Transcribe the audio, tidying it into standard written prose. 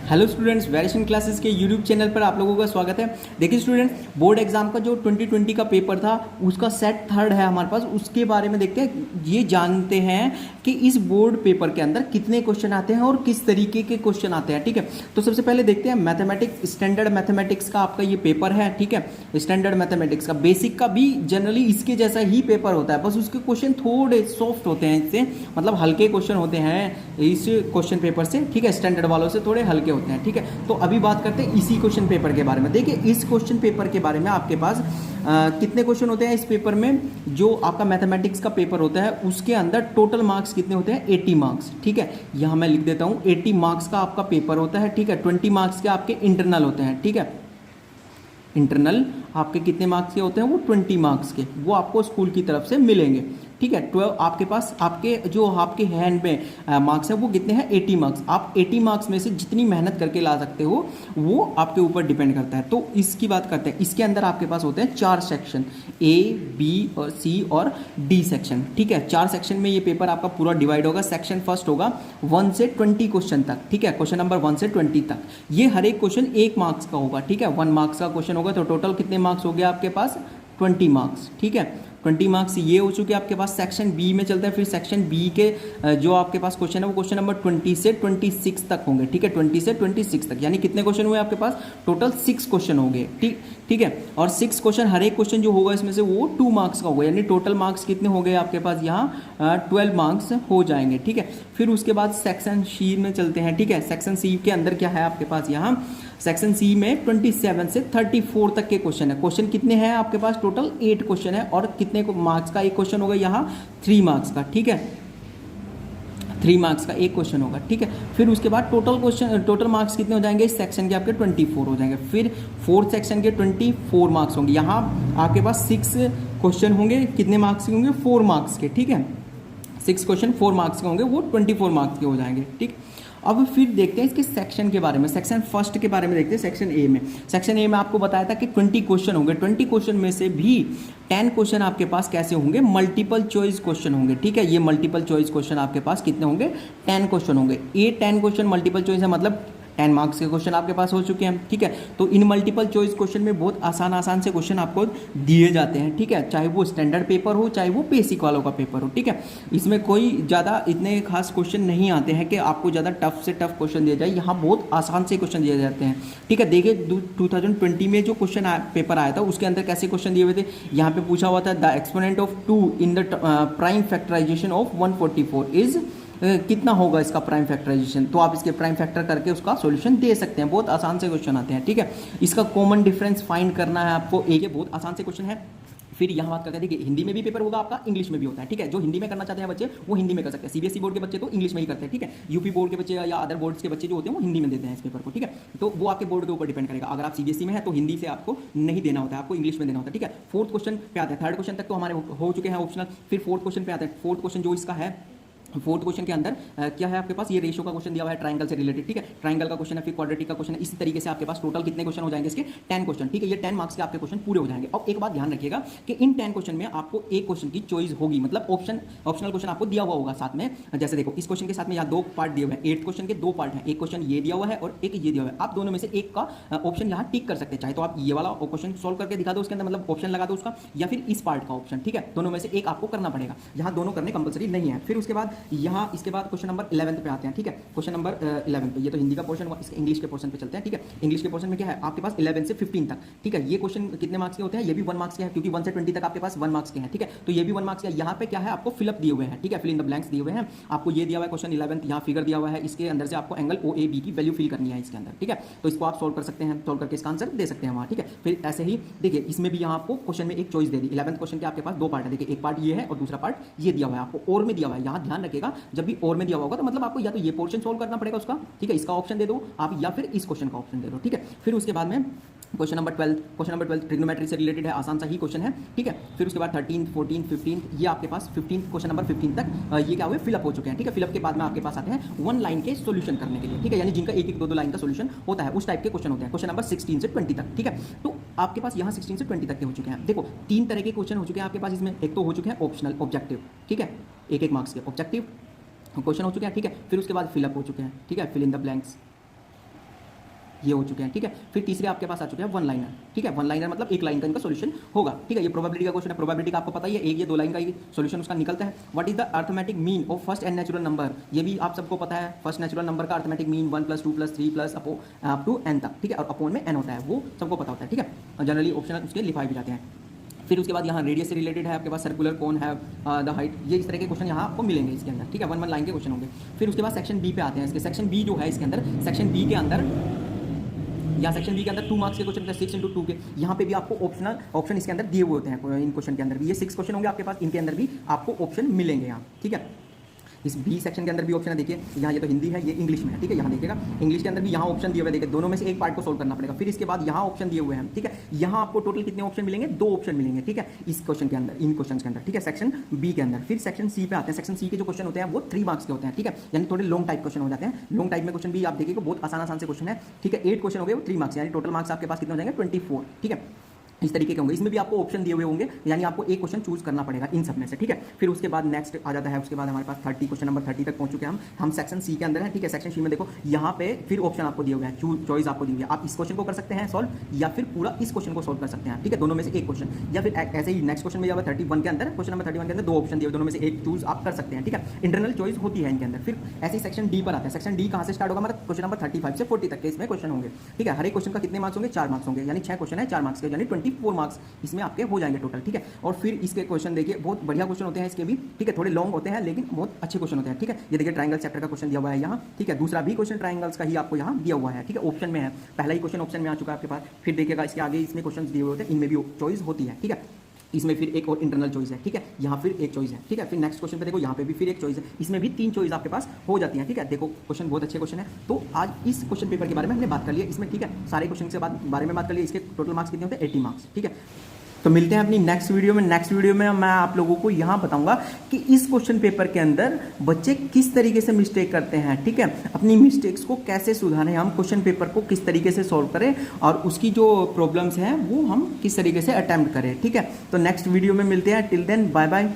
Hello students, variation classes के YouTube channel पर आप लोगों का स्वागत है। देखिए स्टूडेंट्स, बोर्ड एग्जाम का जो 2020 का पेपर था उसका सेट थर्ड है हमारे पास, उसके बारे में देखते हैं। ये जानते हैं कि इस बोर्ड पेपर के अंदर कितने क्वेश्चन आते हैं और किस तरीके के क्वेश्चन आते हैं। ठीक है, तो सबसे पहले देखते हैं मैथमेटिक्स, स्टैंडर्ड मैथमेटिक्स का आपका ये पेपर है। ठीक है, स्टैंडर्ड मैथमेटिक्स का बेसिक का भी जनरली इसके जैसा ही पेपर होता है, बस उसके क्वेश्चन थोड़े सॉफ्ट होते हैं, इससे मतलब हल्के क्वेश्चन होते हैं इस क्वेश्चन पेपर से। ठीक है, स्टैंडर्ड वालों से थोड़े हल्के होते हैं। ठीक है, तो अभी बात करते हैं इसी क्वेश्चन पेपर के बारे में। देखिए इस क्वेश्चन पेपर के बारे में आपके पास कितने क्वेश्चन होते हैं इस पेपर में। जो आपका मैथमेटिक्स का पेपर होता है उसके अंदर टोटल मार्क्स कितने होते हैं, 80 मार्क्स। ठीक है, यहां मैं लिख देता हूं 80 मार्क्स का आपका पेपर होता है। ठीक है, 20 मार्क्स के आपके इंटरनल होते हैं। ठीक है, इंटरनल आपके कितने मार्क्स के होते हैं, वो 20 मार्क्स के, वो आपको स्कूल की तरफ से मिलेंगे। ठीक है, 12 आपके पास आपके जो आपके हैंड में मार्क्स है वो कितने हैं, 80 मार्क्स। आप 80 मार्क्स में से जितनी मेहनत करके ला सकते हो वो आपके ऊपर डिपेंड करता है। तो इसकी बात करते हैं। इसके अंदर आपके पास होते हैं 4 सेक्शन, ए, बी और सी और डी सेक्शन। ठीक है, 4 सेक्शन में ये पेपर आपका पूरा डिवाइड होगा। सेक्शन फर्स्ट होगा 1 से 20 क्वेश्चन तक। ठीक है, क्वेश्चन नंबर 1 से 20 तक। ये हर एक क्वेश्चन 1 मार्क्स का होगा। ठीक है, 1 मार्क्स का क्वेश्चन होगा, तो टोटल कितने मार्क्स हो गया आपके पास, 20 मार्क्स। ठीक है, 20 मार्क्स ये हो चुके आपके पास। सेक्शन बी में चलता है, फिर सेक्शन बी के जो आपके पास क्वेश्चन है वो क्वेश्चन नंबर 20 से 26 तक होंगे। ठीक है, 20 से 26 तक, यानी कितने क्वेश्चन हुए आपके पास, टोटल 6 क्वेश्चन होंगे। ठीक है, और 6 क्वेश्चन, हर एक क्वेश्चन जो होगा इसमें से वो 2 मार्क्स का होगा, यानी टोटल मार्क्स कितने हो गए आपके पास यहाँ 12 मार्क्स हो जाएंगे। ठीक है, फिर उसके बाद सेक्शन सी में चलते हैं। ठीक है, सेक्शन सी के अंदर क्या है आपके पास, यहाँ सेक्शन सी में 27 से 34 तक के क्वेश्चन है। क्वेश्चन कितने हैं आपके पास, टोटल 8 क्वेश्चन है, और कितने मार्क्स का एक क्वेश्चन होगा यहाँ, 3 मार्क्स का। ठीक है, 3 मार्क्स का एक क्वेश्चन होगा। ठीक है, फिर उसके बाद टोटल मार्क्स कितने हो जाएंगे इस सेक्शन के, आपके 24 हो जाएंगे। फिर फोर्थ सेक्शन के 24 मार्क्स होंगे। यहाँ आपके पास 6 क्वेश्चन होंगे, कितने मार्क्स के होंगे, 4 मार्क्स के। ठीक है, 6 क्वेश्चन 4 मार्क्स के होंगे, वो 24 मार्क्स के हो जाएंगे। ठीक, अब फिर देखते हैं इसके सेक्शन के बारे में। सेक्शन फर्स्ट के बारे में देखते हैं। सेक्शन ए में, सेक्शन ए में आपको बताया था कि 20 क्वेश्चन होंगे। 20 क्वेश्चन में से भी 10 क्वेश्चन आपके पास कैसे होंगे, मल्टीपल चॉइस क्वेश्चन होंगे। ठीक है, ये मल्टीपल चॉइस क्वेश्चन आपके पास कितने होंगे, 10 क्वेश्चन होंगे। ये 10 क्वेश्चन मल्टीपल चॉइस है, मतलब 10 मार्क्स के क्वेश्चन आपके पास हो चुके हैं। ठीक है, तो इन मल्टीपल चॉइस क्वेश्चन में बहुत आसान से क्वेश्चन आपको दिए जाते हैं। ठीक है, चाहे वो स्टैंडर्ड पेपर हो, चाहे वो बेसिक वालों का पेपर हो। ठीक है, इसमें कोई ज़्यादा इतने खास क्वेश्चन नहीं आते हैं कि आपको ज़्यादा टफ से टफ क्वेश्चन दिया जाए। यहाँ बहुत आसान से क्वेश्चन दिए जाते हैं। ठीक है, देखिए 2020 में जो क्वेश्चन पेपर आया था उसके अंदर कैसे क्वेश्चन दिए हुए थे। यहाँ पे पूछा हुआ था the exponent of 2 in the prime factorisation of 144 is कितना होगा इसका प्राइम फैक्टराइजेशन। तो आप इसके प्राइम फैक्टर करके उसका सॉल्यूशन दे सकते हैं। बहुत आसान से क्वेश्चन आते हैं। ठीक है, इसका कॉमन डिफरेंस फाइंड करना है आपको, एक बहुत आसान से क्वेश्चन है। फिर यहाँ बात करते हैं, देखिए हिंदी में भी पेपर होगा आपका, इंग्लिश में भी होता है। ठीक है, जो हिंदी में करना चाहते हैं बच्चे वो हिंदी में कर सकते हैं। सीबीएसई बोर्ड के बच्चे तो इंग्लिश में ही करते हैं। ठीक है, यूपी बोर्ड के बच्चे या अदर बोर्ड्स के बच्चे जो होते हैं वो हिंदी में देते हैं इस पेपर को। ठीक है, तो वो आपके बोर्ड के ऊपर डिपेंड करेगा। अगर आप सीबीएसई में है तो हिंदी से आपको नहीं देना होता है, आपको इंग्लिश में देना होता है। ठीक है, फोर्थ क्वेश्चन पे आते हैं। थर्ड क्वेश्चन तक तो हमारे हो चुके हैं ऑप्शनल। फिर फोर्थ क्वेश्चन पे आते हैं। फोर्थ क्वेश्चन जो इसका है, फोर्थ क्वेश्चन के अंदर क्या है आपके पास, ये रेशियो का क्वेश्चन दिया हुआ है ट्रायंगल से रिलेटेड। ठीक है, ट्रायंगल का क्वेश्चन है, फिर क्वाड्रेटिक का क्वेश्चन है। इसी तरीके से आपके पास टोटल कितने क्वेश्चन हो जाएंगे इसके, 10 क्वेश्चन। ठीक है, ये 10 मार्क्स के आपके क्वेश्चन पूरे हो जाएंगे। अब एक बात ध्यान रखिएगा कि इन 10 क्वेश्चन में आपको एक क्वेश्चन की चॉइस होगी, मतलब ऑप्शनल क्वेश्चन आपको दिया हुआ होगा साथ में। जैसे देखो इस क्वेश्चन के साथ में यहाँ 2 पार्ट दिए हुए हैं। 8th क्वेश्चन के 2 पार्ट हैं, एक क्वेश्चन ये दिया हुआ है और एक ये दिया हुआ है। आप दोनों में से एक का ऑप्शन यहाँ टिक कर सकते हैं। चाहे तो आप ये वाला क्वेश्चन सोल्व करके दिखा दो उसके अंदर, मतलब ऑप्शन लगा दो उसका, या फिर इस पार्ट का ऑप्शन। ठीक है, दोनों में से एक आपको करना पड़ेगा। यहाँ दोनों करने कंपलसरी नहीं है। फिर उसके बाद यहाँ इसके बाद क्वेश्चन नंबर 11 पे आते हैं। ठीक है, क्वेश्चन नंबर 11 पे, ये तो हिंदी का पोर्शन हुआ, इसके इंग्लिश के पोर्शन पे चलते हैं। ठीक है, इंग्लिश के पोर्शन में क्या है आपके पास 11 से 15 तक। ठीक है, ये क्वेश्चन कितने मार्क्स के होते हैं, ये भी 1 मार्क्स के हैं, क्योंकि 1 से 20 तक आपके पास 1 मार्क्स के हैं। ठीक है, तो ये भी 1 मार्क्स का। यहाँ पे क्या है आपको फिलअप दिए हुए हैं। ठीक है, फिल इन द ब्लैंक्स दिए हुए हैं। आपको ये दिया हुआ है क्वेश्चन 11th, यहाँ फिगर दिया हुआ है, इसके अंदर से आपको एंगल OAB की वैल्यू फिल करनी है इसके अंदर। ठीक है, तो इसको आप सोल्व कर सकते हैं, सोल्व करके इसका आंसर दे सकते हैं वहाँ। ठीक है, फिर ऐसे ही देखिए इसमें भी यहाँ आपको क्वेश्चन में एक चॉइस दे दी। 11th क्वेश्चन के आपके पास 2 पार्ट है। देखिए एक पार्ट ये है और दूसरा पार्ट ये दिया हुआ है आपको, और में दिया हुआ है। यहाँ ध्यान रखिएगा, जब भी और में दिया हुआ होगा तो मतलब आपको या तो ये पोर्शन सोल्व करना पड़ेगा उसका। ठीक है, इसका ऑप्शन दे दो आप, या फिर इस क्वेश्चन का ऑप्शन दे दो। ठीक है, फिर उसके बाद में क्वेश्चन नंबर 12 ट्रिग्नोमेट्री से रिलेटेड है, आसान सा ही क्वेश्चन है। ठीक है, फिर उसके बाद 13, 14, 15, ये आपके पास 15 क्वेश्चन नंबर 15 तक ये क्या हुए, फिलअप हो चुके हैं। ठीक है, फिलअप के बाद में आपके पास आते हैं 1 लाइन के सॉल्यूशन करने के लिए। ठीक है, यानी जिनका 1-1, 2-2 लाइन का सॉल्यूशन होता है, उस टाइप के क्वेश्चन होते हैं। क्वेश्चन नंबर 16 से 20 तक। ठीक है, तो आपके पास यहाँ 16 से 20 तक के हो चुके हैं। देखो 3 तरह के क्वेश्चन हो चुके हैं आपके पास इसमें। एक तो हो चुके हैं ऑप्शनल, ऑब्जेक्टिव। ठीक है, 1-1 मार्क्स के ऑब्जेक्टिव क्वेश्चन हो चुके हैं। ठीक है, फिर उसके बाद फिलअप हो चुके हैं। ठीक है, फिल इन द ब्लैंक्स। ये हो चुके हैं, ठीक है। फिर तीसरे आपके पास आ चुके हैं वन लाइनर, ठीक है। वन लाइनर मतलब एक लाइन का इनका सोल्यूशन होगा, ठीक है। ये प्रोबेबिलिटी का क्वेश्चन है, प्रोबेबिलिटी का आपको पता ही है, एक ये दो लाइन का ही सोल्यूशन उसका निकलता है। What is the arithmetic mean of first and natural number, ये भी आप सबको पता है। फर्स्ट नेचुरल नंबर का arithmetic mean 1 + 2 + 3 + up to n तक, ठीक है। और अपॉन में n होता है, वो सबको पता होता है, ठीक है। जनरली ऑप्शन उसके लिखाए भी जाते हैं। फिर उसके बाद यहाँ रेडियस से रिलेटेड है आपके पास, सर्कुलर कौन है, द हाइट, ये इस तरह के क्वेश्चन यहाँ आपको मिलेंगे इसके अंदर, ठीक है। वन लाइन के क्वेश्चन होंगे। फिर उसके बाद सेक्शन बी पे आते हैं। इसके सेक्शन बी जो है इसके अंदर, सेक्शन बी के अंदर या सेक्शन बी के अंदर 2 मार्क्स के क्वेश्चन, 6 × 2 के, यहाँ पे भी आपको ऑप्शन इसके अंदर दिए हुए होते हैं। इन क्वेश्चन के अंदर भी ये 6 क्वेश्चन होंगे आपके पास, इनके अंदर भी आपको ऑप्शन मिलेंगे यहाँ, ठीक है। इस बी सेक्शन के अंदर भी ऑप्शन है, देखिए यहाँ ये तो हिंदी है, ये इंग्लिश में है, ठीक है। यहाँ देखिएगा इंग्लिश के अंदर भी यहाँ ऑप्शन दिए हुए, देखिए दोनों में से एक पार्ट को सोल्व करना पड़ेगा। फिर इसके बाद यहाँ ऑप्शन दिए हुए हैं, ठीक है। यहाँ आपको टोटल कितने ऑप्शन मिलेंगे, 2 ऑप्शन मिलेंगे, ठीक है, इस क्वेश्चन के अंदर, इन क्वेश्चन के अंदर, ठीक है, सेक्शन बी के अंदर। फिर सेक्शन सी पे आते हैं। सेक्शन सी के जो क्वेश्चन होते हैं वो 3 मार्क्स के होते हैं, ठीक है, यानी थोड़े लॉन्ग टाइप क्वेश्चन हो जाते हैं। लॉन्ग टाइप में क्वेश्चन भी आप देखिएगा बहुत आसान से क्वेश्चन है, ठीक है। 8 क्वेश्चन हो गए, वो 3 मार्क्स, यानी टोटल मार्क्स आपके पास कितने हो जाएंगे, 24, ठीक है। इस तरीके के होंगे। इसमें भी आपको ऑप्शन दिए हुए होंगे, यानी आपको एक क्वेश्चन चूज करना पड़ेगा इन सब में से, ठीक है। फिर उसके बाद नेक्स्ट आ जाता है, उसके बाद हमारे पास 30, क्वेश्चन नंबर 30 तक पहुंच चुके हैं हम सेक्शन सी के अंदर है, ठीक है। सेक्शन सी में देखो यहाँ पे फिर ऑप्शन आपको दिए हुए हैं, चॉइस आपको दी हुई है। आप इस क्वेश्चन को कर सकते हैं सॉल्व, या फिर पूरा इस क्वेश्चन को सॉल्व कर सकते हैं, ठीक है, दोनों में से एक क्वेश्चन। या फिर ऐसे ही नेक्स्ट क्वेश्चन में या 31 के अंदर, क्वेश्चन नंबर 31 के अंदर 2 ऑप्शन दिए, दोनों में से एक चूज आप कर सकते हैं, ठीक है। इंटरनल चॉइस होती है इनके अंदर। फिर ऐसे ही सेक्शन डी पर आता है। सेक्शन डी कहाँ से स्टार्ट होगा, मतलब क्वेश्चन नंबर 35 से 40 तक के इसमें क्वेश्चन होंगे, ठीक है। हर एक क्वेश्चन का कितने मार्क्स होंगे, 4 मार्क्स होंगे, यानी 6 क्वेश्चन है 4 मार्क्स के, यानी 24 मार्क्स इसमें आपके हो जाएंगे टोटल, ठीक है। और फिर इसके क्वेश्चन देखिए बहुत बढ़िया क्वेश्चन होते हैं इसके भी, ठीक है, थोड़े लॉन्ग होते हैं लेकिन बहुत अच्छे क्वेश्चन होते हैं, ठीक है। ये देखिए ट्रायंगल चैप्टर का क्वेश्चन दिया हुआ है यहाँ, ठीक है। दूसरा भी क्वेश्चन ट्रायंगल्स का ही आपको यहाँ दिया हुआ है, ठीक है, ऑप्शन में है। पहला ही क्वेश्चन ऑप्शन में आ चुका है आपके पास। फिर देखिएगा इसके आगे इसमें क्वेश्चन दिए हुए होते हैं, इनमें भी चॉइस होती है, ठीक है। इसमें फिर एक और इंटरनल चॉइस है, ठीक है, यहाँ फिर एक चॉइस है, ठीक है। फिर नेक्स्ट क्वेश्चन पे देखो यहाँ पे भी फिर एक चॉइस है, इसमें भी 3 चॉइस आपके पास हो जाती है, ठीक है। देखो क्वेश्चन बहुत अच्छे क्वेश्चन है। तो आज इस क्वेश्चन पेपर के बारे में हमने बात कर लिया इसमें, ठीक है, सारे क्वेश्चन के बारे में बात कर लिया। इसके टोटल मार्क्स कितने होते हैं, 80 मार्क्स, ठीक है। तो मिलते हैं अपनी नेक्स्ट वीडियो में। नेक्स्ट वीडियो में मैं आप लोगों को यहाँ बताऊंगा कि इस क्वेश्चन पेपर के अंदर बच्चे किस तरीके से मिस्टेक करते हैं, ठीक है, अपनी मिस्टेक्स को कैसे सुधारें, हम क्वेश्चन पेपर को किस तरीके से सॉल्व करें और उसकी जो प्रॉब्लम्स हैं वो हम किस तरीके से अटेम्प्ट करें, ठीक है। तो नेक्स्ट वीडियो में मिलते हैं। Till then bye bye.